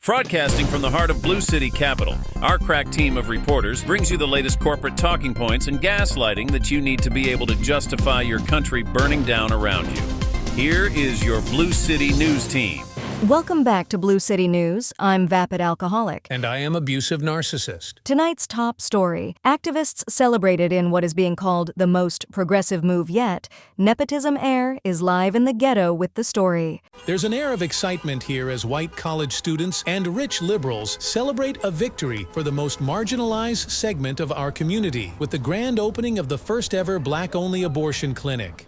Broadcasting from the heart of Blue City Capital, our crack team of reporters brings you the latest corporate talking points and gaslighting that you need to be able to justify your country burning down around you. Here is your Blue City News team. Welcome back to Blue City News. I'm Vapid Alcoholic. And I am Abusive Narcissist. Tonight's top story. Activists celebrated in what is being called the most progressive move yet. Nepotism heir is live in the ghetto with the story. There's an air of excitement here as white college students and rich liberals celebrate a victory for the most marginalized segment of our community with the grand opening of the first ever black-only abortion clinic.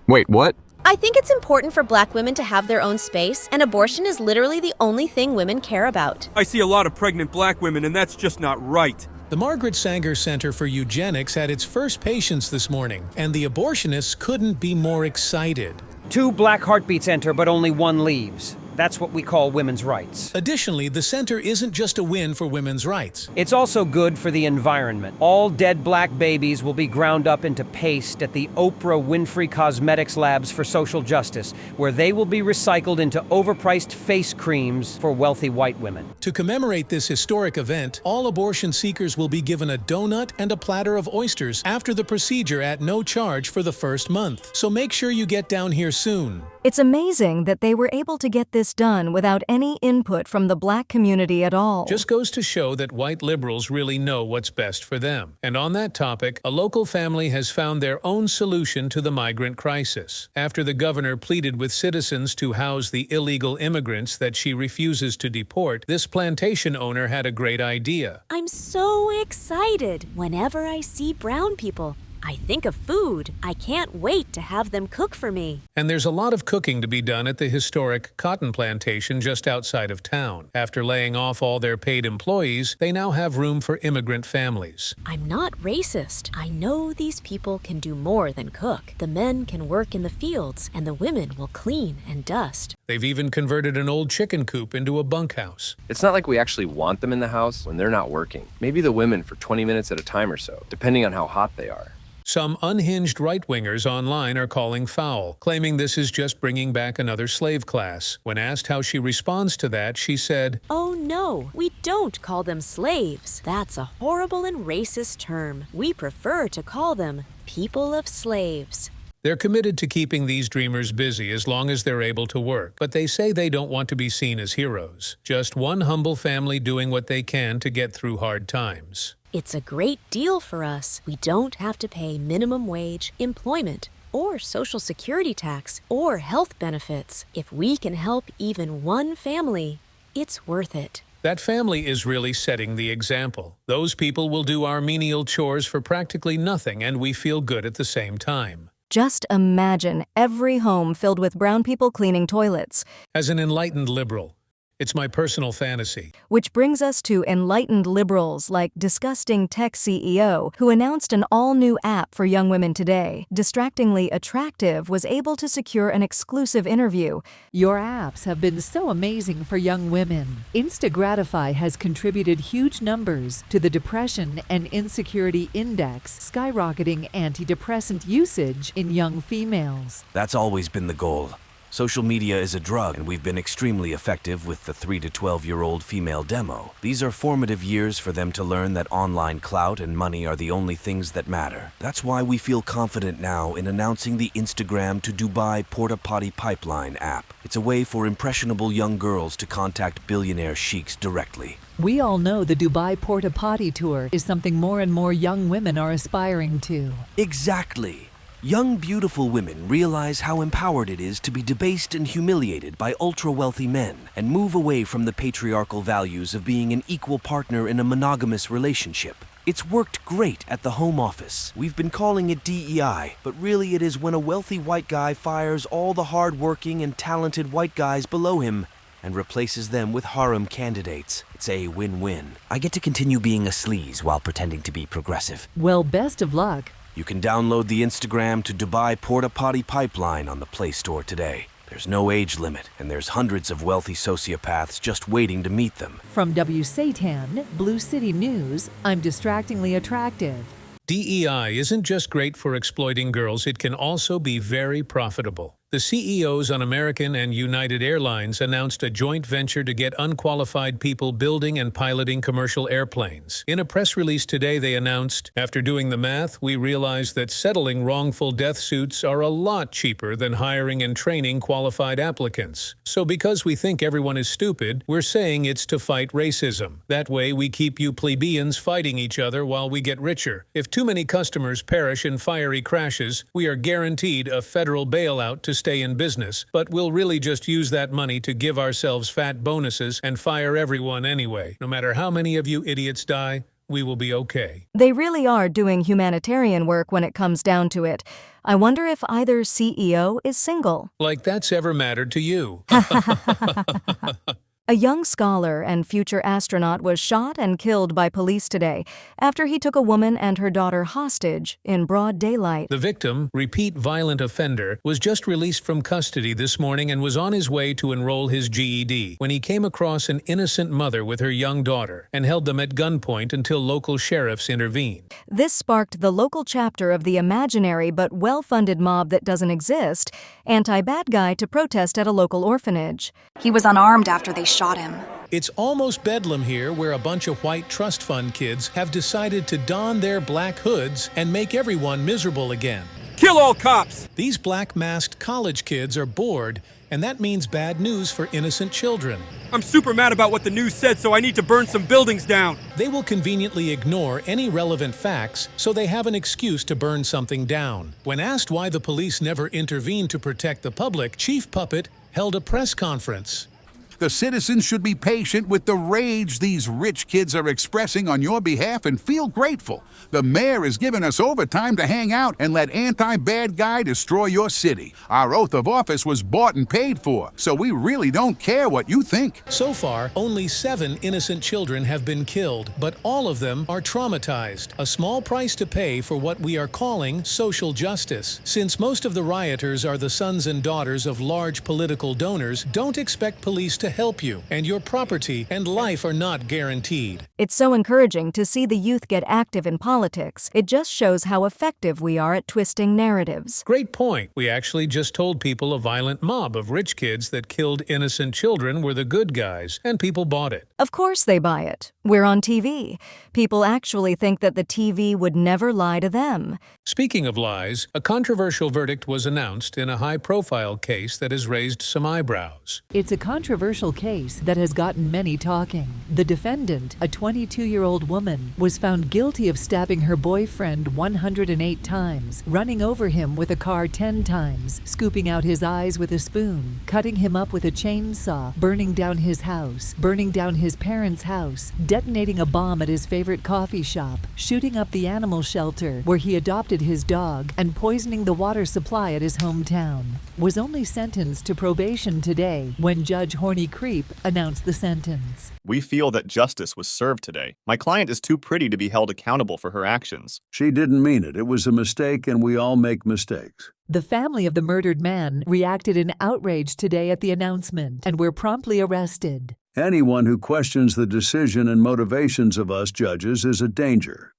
Wait, what? I think it's important for black women to have their own space, and abortion is literally the only thing women care about. I see a lot of pregnant black women, and that's just not right. The Margaret Sanger Center for Eugenics had its first patients this morning, and the abortionists couldn't be more excited. 2 black heartbeats enter, but only 1 leaves. That's what we call women's rights. Additionally, the center isn't just a win for women's rights. It's also good for the environment. All dead black babies will be ground up into paste at the Oprah Winfrey Cosmetics Labs for Social Justice, where they will be recycled into overpriced face creams for wealthy white women. To commemorate this historic event, all abortion seekers will be given a donut and a platter of oysters after the procedure at no charge for the first month. So make sure you get down here soon. It's amazing that they were able to get this done without any input from the black community at all. Just goes to show that white liberals really know what's best for them. And on that topic, a local family has found their own solution to the migrant crisis. After the governor pleaded with citizens to house the illegal immigrants that she refuses to deport, this plantation owner had a great idea. I'm so excited whenever I see brown people. I think of food. I can't wait to have them cook for me. And there's a lot of cooking to be done at the historic cotton plantation just outside of town. After laying off all their paid employees, they now have room for immigrant families. I'm not racist. I know these people can do more than cook. The men can work in the fields, and the women will clean and dust. They've even converted an old chicken coop into a bunkhouse. It's not like we actually want them in the house when they're not working. Maybe the women for 20 minutes at a time or so, depending on how hot they are. Some unhinged right-wingers online are calling foul, claiming this is just bringing back another slave class. When asked how she responds to that, she said, Oh no, we don't call them slaves. That's a horrible and racist term. We prefer to call them people of slaves. They're committed to keeping these dreamers busy as long as they're able to work, but they say they don't want to be seen as heroes. Just one humble family doing what they can to get through hard times. It's a great deal for us. We don't have to pay minimum wage, employment, or social security tax, or health benefits. If we can help even one family, it's worth it. That family is really setting the example. Those people will do our menial chores for practically nothing, and we feel good at the same time. Just imagine every home filled with brown people cleaning toilets. As an enlightened liberal, it's my personal fantasy. Which brings us to enlightened liberals like Disgusting Tech CEO, who announced an all-new app for young women today. Distractingly Attractive was able to secure an exclusive interview. Your apps have been so amazing for young women. Insta-Gratify has contributed huge numbers to the depression and insecurity index, skyrocketing antidepressant usage in young females. That's always been the goal. Social media is a drug, and we've been extremely effective with the 3 to 12-year-old female demo. These are formative years for them to learn that online clout and money are the only things that matter. That's why we feel confident now in announcing the Instagram to Dubai Porta Potty Pipeline app. It's a way for impressionable young girls to contact billionaire sheiks directly. We all know the Dubai Porta Potty Tour is something more and more young women are aspiring to. Exactly. Young, beautiful women realize how empowered it is to be debased and humiliated by ultra-wealthy men and move away from the patriarchal values of being an equal partner in a monogamous relationship. It's worked great at the Home Office. We've been calling it DEI, but really it is when a wealthy white guy fires all the hard-working and talented white guys below him and replaces them with harem candidates. It's a win-win. I get to continue being a sleaze while pretending to be progressive. Well, best of luck. You can download the Instagram to Dubai Porta Potty Pipeline on the Play Store today. There's no age limit, and there's hundreds of wealthy sociopaths just waiting to meet them. From WSATAN, Blue City News, I'm Distractingly Attractive. DEI isn't just great for exploiting girls, it can also be very profitable. The CEOs on American and United Airlines announced a joint venture to get unqualified people building and piloting commercial airplanes. In a press release today, they announced, "After doing the math, we realized that settling wrongful death suits are a lot cheaper than hiring and training qualified applicants. So because we think everyone is stupid, we're saying it's to fight racism. That way we keep you plebeians fighting each other while we get richer. If too many customers perish in fiery crashes, we are guaranteed a federal bailout to stay in business, but we'll really just use that money to give ourselves fat bonuses and fire everyone anyway. No matter how many of you idiots die, we will be okay." They really are doing humanitarian work when it comes down to it. I wonder if either CEO is single. Like that's ever mattered to you. A young scholar and future astronaut was shot and killed by police today after he took a woman and her daughter hostage in broad daylight. The victim, repeat violent offender, was just released from custody this morning and was on his way to enroll his GED when he came across an innocent mother with her young daughter and held them at gunpoint until local sheriffs intervened. This sparked the local chapter of the imaginary but well-funded mob that doesn't exist, Anti-Bad Guy, to protest at a local orphanage. He was unarmed after they shot him. It's almost bedlam here, where a bunch of white trust fund kids have decided to don their black hoods and make everyone miserable again. Kill all cops! These black masked college kids are bored, and that means bad news for innocent children. I'm super mad about what the news said, so I need to burn some buildings down. They will conveniently ignore any relevant facts, so they have an excuse to burn something down. When asked why the police never intervened to protect the public, Chief Puppet held a press conference. The citizens should be patient with the rage these rich kids are expressing on your behalf and feel grateful. The mayor has given us overtime to hang out and let Anti-Bad Guy destroy your city. Our oath of office was bought and paid for, so we really don't care what you think. So far, only 7 innocent children have been killed, but all of them are traumatized. A small price to pay for what we are calling social justice. Since most of the rioters are the sons and daughters of large political donors, don't expect police to help you, and your property and life are not guaranteed. It's so encouraging to see the youth get active in politics. It just shows how effective we are at twisting narratives. Great point. We actually just told people a violent mob of rich kids that killed innocent children were the good guys, and people bought it. Of course they buy it. We're on TV. People actually think that the TV would never lie to them. Speaking of lies, a controversial verdict was announced in a high-profile case that has raised some eyebrows. It's a controversial case that has gotten many talking. The defendant, a 22-year-old woman, was found guilty of stabbing her boyfriend 108 times, running over him with a car 10 times, scooping out his eyes with a spoon, cutting him up with a chainsaw, burning down his house, burning down his parents' house, detonating a bomb at his favorite coffee shop, shooting up the animal shelter where he adopted his dog, and poisoning the water supply at his hometown. Was only sentenced to probation today when Judge Horny Creep announced the sentence. We feel that justice was served today. My client is too pretty to be held accountable for her actions. She didn't mean it. It was a mistake, and we all make mistakes. The family of the murdered man reacted in outrage today at the announcement and were promptly arrested. Anyone who questions the decision and motivations of us judges is a danger.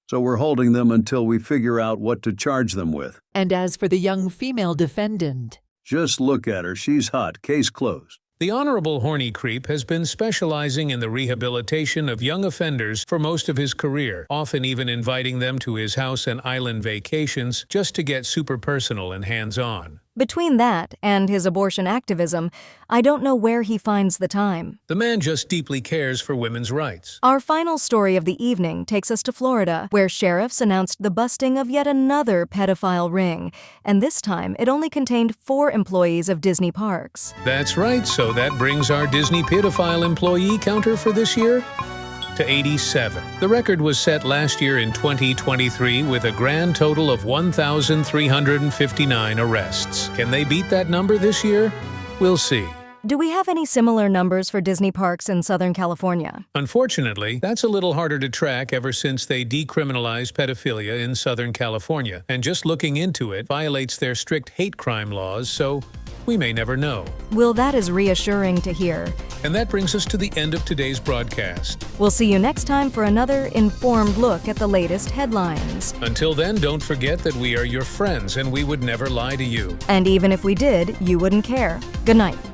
So we're holding them until we figure out what to charge them with. And as for the young female defendant, just look at her. She's hot. Case closed. The Honorable Horny Creep has been specializing in the rehabilitation of young offenders for most of his career, often even inviting them to his house and island vacations just to get super personal and hands-on. Between that and his abortion activism, I don't know where he finds the time. The man just deeply cares for women's rights. Our final story of the evening takes us to Florida, where sheriffs announced the busting of yet another pedophile ring, and this time it only contained 4 employees of Disney parks. That's right, so that brings our Disney pedophile employee counter for this year to 87. The record was set last year in 2023 with a grand total of 1,359 arrests. Can they beat that number this year? We'll see. Do we have any similar numbers for Disney parks in Southern California? Unfortunately, that's a little harder to track ever since they decriminalized pedophilia in Southern California, and just looking into it violates their strict hate crime laws, so We may never know. Well, that is reassuring to hear. And that brings us to the end of today's broadcast. We'll see you next time for another informed look at the latest headlines. Until then, don't forget that we are your friends and we would never lie to you. And even if we did, you wouldn't care. Good night.